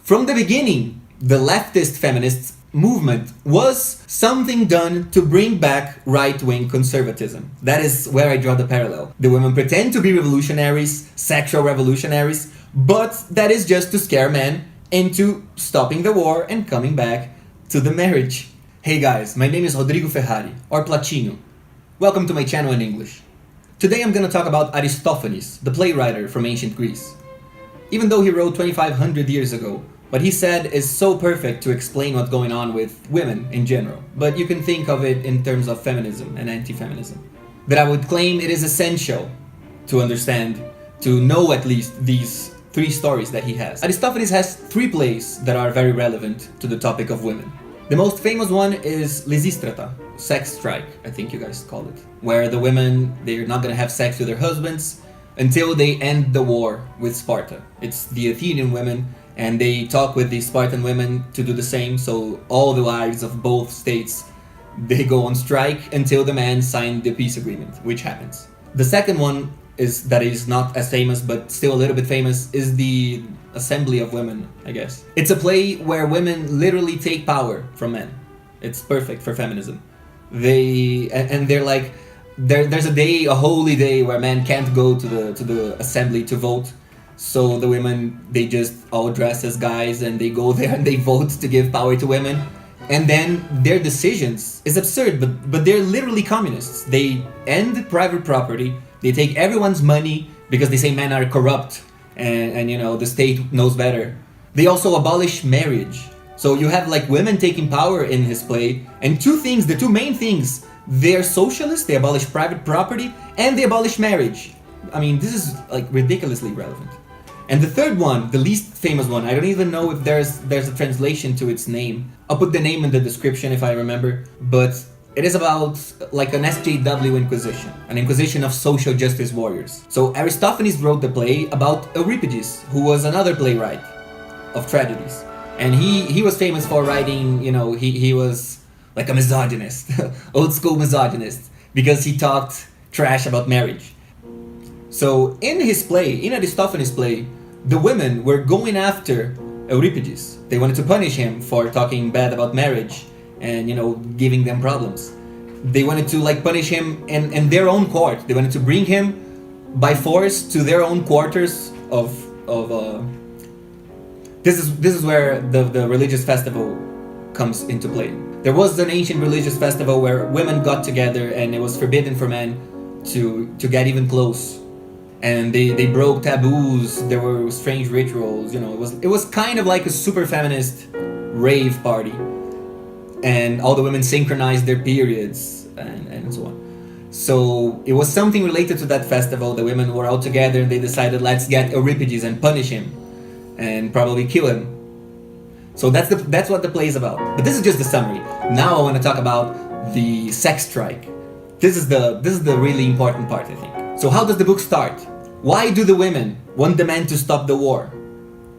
From the beginning, the leftist feminist movement was something done to bring back right-wing conservatism. That is where I draw the parallel. The women pretend to be revolutionaries, sexual revolutionaries, but that is just to scare men into stopping the war and coming back to the marriage. Hey guys, my name is Rodrigo Ferrari, or Platinho. Welcome to my channel in English. Today I'm gonna talk about Aristophanes, the playwright from ancient Greece. Even though he wrote 2500 years ago, what he said is so perfect to explain what's going on with women in general, but you can think of it in terms of feminism and anti-feminism. That I would claim it is essential to understand, to know at least these three stories that he has. Aristophanes has three plays that are very relevant to the topic of women. The most famous one is Lysistrata, sex strike, I think you guys call it, where the women, they're not gonna have sex with their husbands until they end the war with Sparta. It's the Athenian women, and they talk with the Spartan women to do the same, so all the wives of both states, they go on strike until the men sign the peace agreement, which happens. The second one is that is not as famous, but still a little bit famous, is the Assembly of Women, I guess. It's a play where women literally take power from men. It's perfect for feminism. They're like, there's a day, a holy day, where men can't go to the assembly to vote. So the women, they just all dress as guys and they go there and they vote to give power to women. And then their decisions is absurd, but they're literally communists. They end private property, they take everyone's money because they say men are corrupt and you know, the state knows better. They also abolish marriage. So you have like women taking power in his play, and the two main things, they're socialists, they abolish private property, and they abolish marriage. I mean, this is like ridiculously relevant. And the third one, the least famous one, I don't even know if there's a translation to its name. I'll put the name in the description if I remember. But it is about like an SJW Inquisition, an Inquisition of social justice warriors. So Aristophanes wrote the play about Euripides, who was another playwright of tragedies. And he was famous for writing, you know, he was like a misogynist, old school misogynist, because he talked trash about marriage. So in his play, in Aristophanes' play, the women were going after Euripides. They wanted to punish him for talking bad about marriage and, you know, giving them problems. They wanted to like punish him in their own court. They wanted to bring him by force to their own quarters This is where the religious festival comes into play. There was an ancient religious festival where women got together and it was forbidden for men to get even close. And they broke taboos, there were strange rituals, you know, it was kind of like a super feminist rave party. And all the women synchronized their periods and so on. So it was something related to that festival. The women were all together and they decided, let's get Euripides and punish him and probably kill him. So that's what the play is about. But this is just the summary. Now I want to talk about the sex strike. This is the really important part, I think. So how does the book start? Why do the women want the men to stop the war?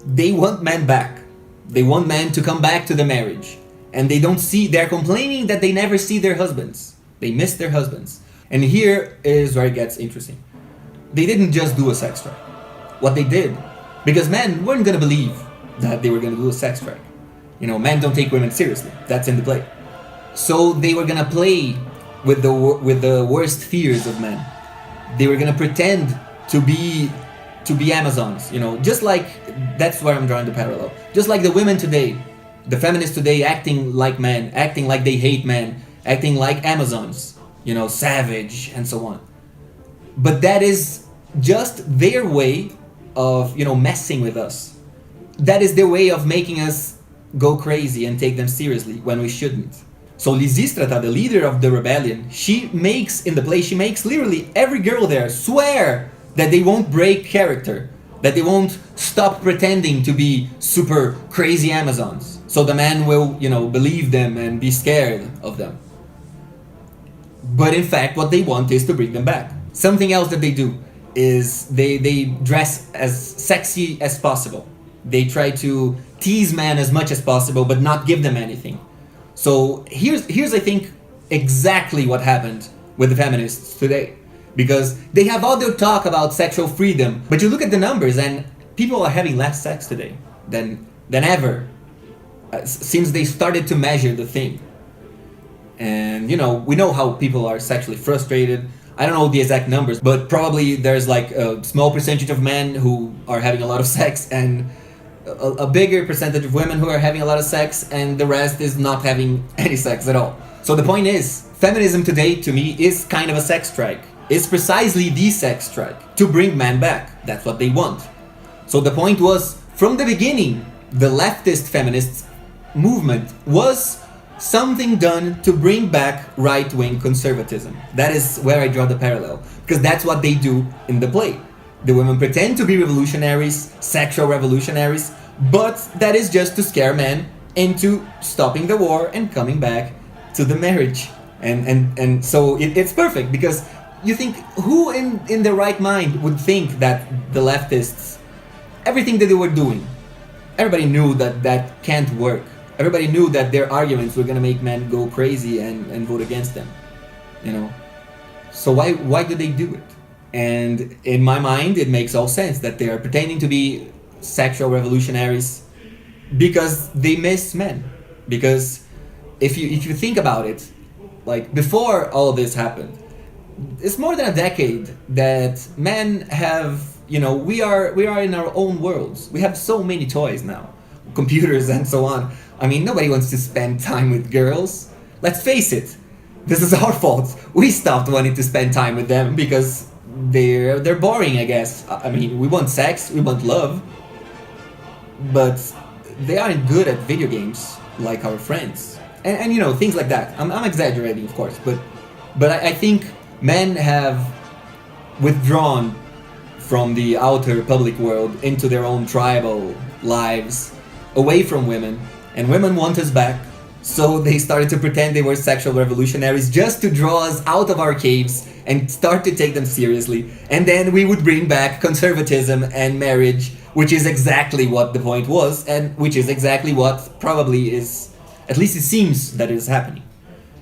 They want men back. They want men to come back to the marriage. And they're complaining that they never see their husbands. They miss their husbands. And here is where it gets interesting. They didn't just do a sex strike. What they did, because men weren't gonna believe that they were gonna do a sex strike. You know, men don't take women seriously. That's in the play. So they were gonna play with the worst fears of men. They were gonna pretend to be Amazons, you know, just like, that's where I'm drawing the parallel. Just like the women today, the feminists today acting like men, acting like they hate men, acting like Amazons, you know, savage and so on. But that is just their way of, you know, messing with us. That is their way of making us go crazy and take them seriously when we shouldn't. So Lysistrata, the leader of the rebellion, she makes literally every girl there swear that they won't break character, that they won't stop pretending to be super crazy Amazons. So the man will, you know, believe them and be scared of them. But in fact, what they want is to bring them back. Something else that they do is they dress as sexy as possible. They try to tease men as much as possible, but not give them anything. So here's I think exactly what happened with the feminists today. Because they have all their talk about sexual freedom, but you look at the numbers and people are having less sex today than than ever since they started to measure the thing. And you know, we know how people are sexually frustrated. I don't know the exact numbers, but probably there's like a small percentage of men who are having a lot of sex, and a bigger percentage of women who are having a lot of sex, and the rest is not having any sex at all. So the point is, feminism today to me is kind of a sex strike. It's precisely the sex strike to bring men back. That's what they want. So the point was, from the beginning, the leftist feminist movement was something done to bring back right-wing conservatism. That is where I draw the parallel, because that's what they do in the play. The women pretend to be revolutionaries, sexual revolutionaries, but that is just to scare men into stopping the war and coming back to the marriage. And so it's perfect, because you think, who in their right mind would think that the leftists, everything that they were doing, everybody knew that that can't work. Everybody knew that their arguments were gonna make men go crazy and vote against them, you know. So why do they do it? And in my mind, it makes all sense that they are pretending to be sexual revolutionaries because they miss men. Because if you think about it, like before all of this happened, it's more than a decade that men have, you know, we are in our own worlds. We have so many toys now, computers and so on. I mean, nobody wants to spend time with girls. Let's face it, this is our fault. We stopped wanting to spend time with them because they're boring, I guess. I mean, we want sex, we want love, but they aren't good at video games like our friends. And you know, things like that. I'm exaggerating, of course, but I think men have withdrawn from the outer public world into their own tribal lives, away from women, and women want us back. So they started to pretend they were sexual revolutionaries just to draw us out of our caves and start to take them seriously. And then we would bring back conservatism and marriage, which is exactly what the point was, and which is exactly what probably is, at least it seems that is happening.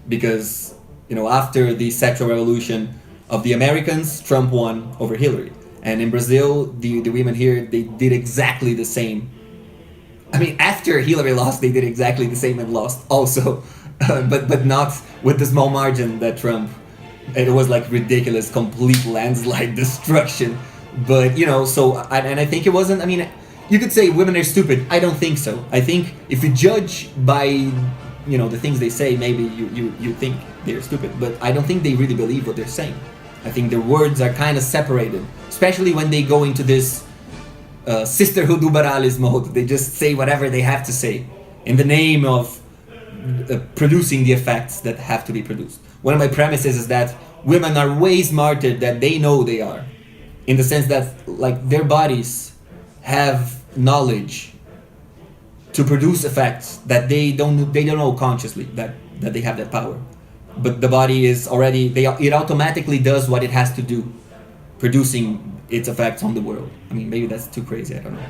Because, you know, after the sexual revolution of the Americans, Trump won over Hillary. And in Brazil, the women here, they did exactly the same. I mean, after Hillary lost, they did exactly the same and lost also. But not with the small margin that Trump. It was like ridiculous, complete landslide destruction. But, you know, so, and I think it wasn't, I mean, you could say women are stupid. I don't think so. I think if you judge by, you know, the things they say, maybe you think they're stupid. But I don't think they really believe what they're saying. I think their words are kind of separated, especially when they go into this sisterhood uberalis mode. They just say whatever they have to say in the name of producing the effects that have to be produced. One of my premises is that women are way smarter than they know they are, in the sense that, like, their bodies have knowledge to produce effects that they don't know consciously that they have that power. But the body is already, it automatically does what it has to do, producing its effects on the world. I mean, maybe that's too crazy, I don't know.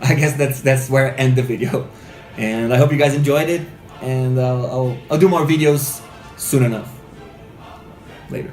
I guess that's where I end the video. And I hope you guys enjoyed it, and I'll do more videos soon enough. Later.